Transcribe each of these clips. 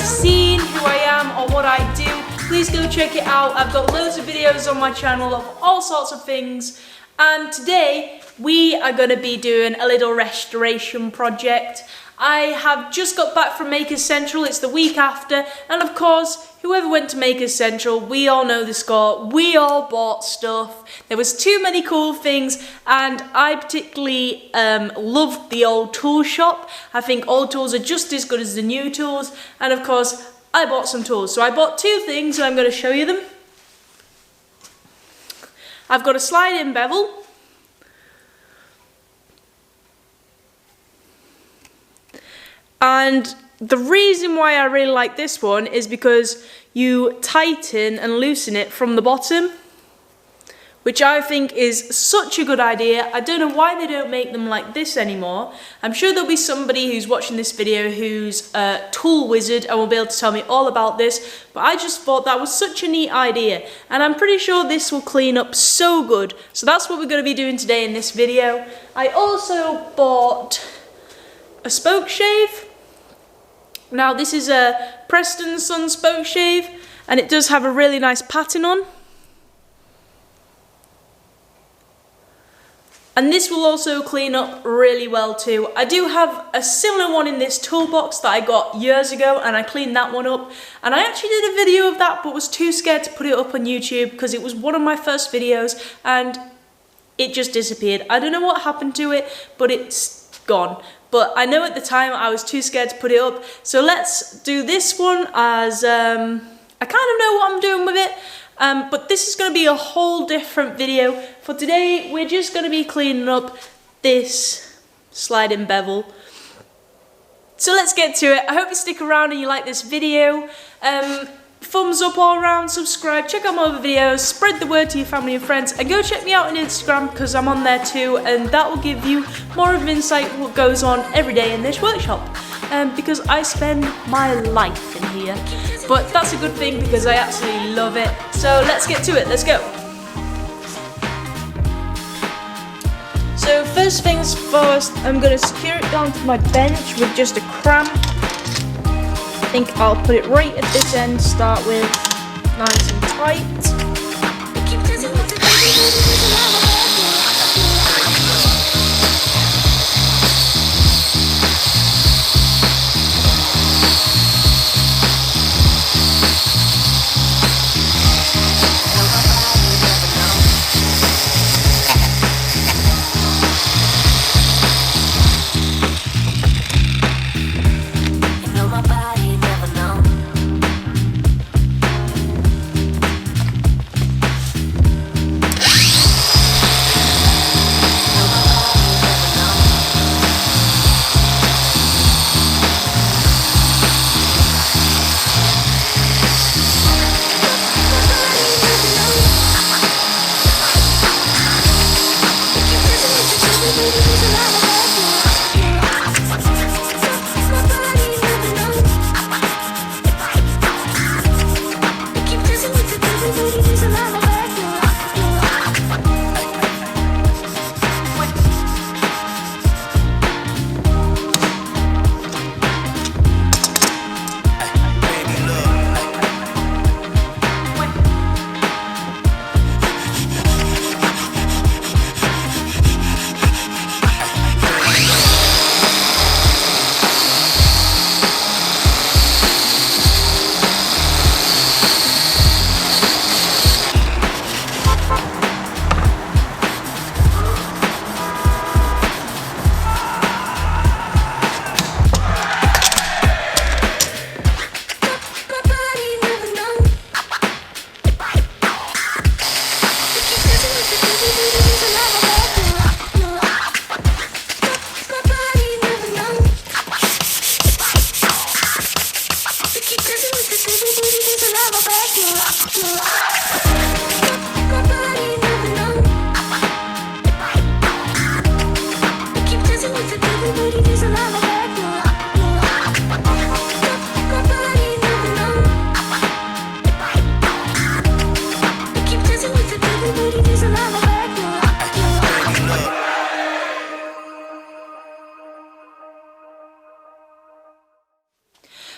seen who I am or what I do, please go check it out. I've got loads of videos on my channel of all sorts of things, and today we are going to be doing a little restoration project. I have just got back from Makers Central. It's the week after, and of course, whoever went to Makers Central, we all know the score. We all bought stuff. There was too many cool things, and I particularly loved the old tool shop. I think old tools are just as good as the new tools, and of course, I bought some tools. So I bought two things, and I'm going to show you them. I've got a slide-in bevel. And the reason why I really like this one is because you tighten and loosen it from the bottom, which I think is such a good idea. I don't know why they don't make them like this anymore. I'm sure there'll be somebody who's watching this video who's a tool wizard and will be able to tell me all about this, but I just thought that was such a neat idea, and I'm pretty sure this will clean up so good. So that's what we're going to be doing today in this video. I also bought a spoke shave. Now this is a Preston Sun spoke shave, and it does have a really nice pattern on. And this will also clean up really well too. I do have a similar one in this toolbox that I got years ago, and I cleaned that one up. And I actually did a video of that, but was too scared to put it up on YouTube because it was one of my first videos and it just disappeared. I don't know what happened to it, but it's gone. But I know at the time I was too scared to put it up. So let's do this one as, I kind of know what I'm doing with it. But this is going to be a whole different video. For today, we're just going to be cleaning up this slide-in bevel. So let's get to it. I hope you stick around and you like this video. Thumbs up all around, subscribe, check out my other videos, spread the word to your family and friends, and go check me out on Instagram because I'm on there too, and that will give you more of an insight what goes on every day in this workshop. Because I spend my life in here, but that's a good thing because I absolutely love it. So let's get to it, let's go. So first things first, I'm going to secure it down to my bench with just a cramp. I think I'll put it right at this end, start with nice and tight.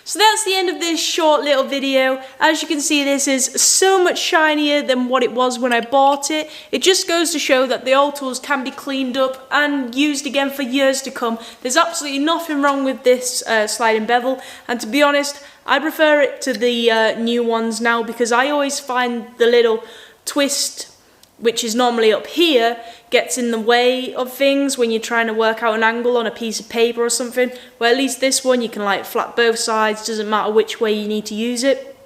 So that's the end of this short little video. As you can see, this is so much shinier than what it was when I bought it. It just goes to show that the old tools can be cleaned up and used again for years to come. There's absolutely nothing wrong with this sliding bevel, and to be honest, I prefer it to the new ones now, because I always find the little twist, which is normally up here, gets in the way of things when you're trying to work out an angle on a piece of paper or something. Well, at least this one you can like flap both sides, doesn't matter which way you need to use it.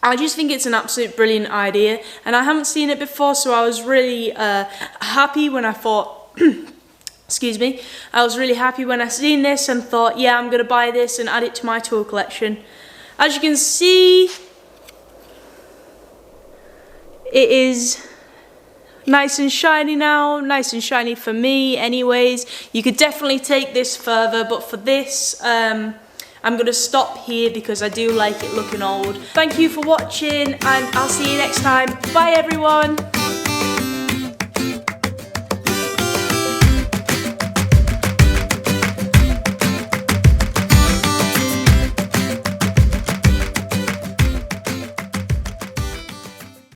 I just think it's an absolute brilliant idea, and I haven't seen it before, so I was really happy when I thought excuse me, I was really happy when I seen this and thought, yeah, I'm gonna buy this and add it to my tool collection. As you can see, it is nice and shiny now, nice and shiny for me anyways. You could definitely take this further, but for this, I'm going to stop here because I do like it looking old. Thank you for watching, and I'll see you next time. Bye everyone!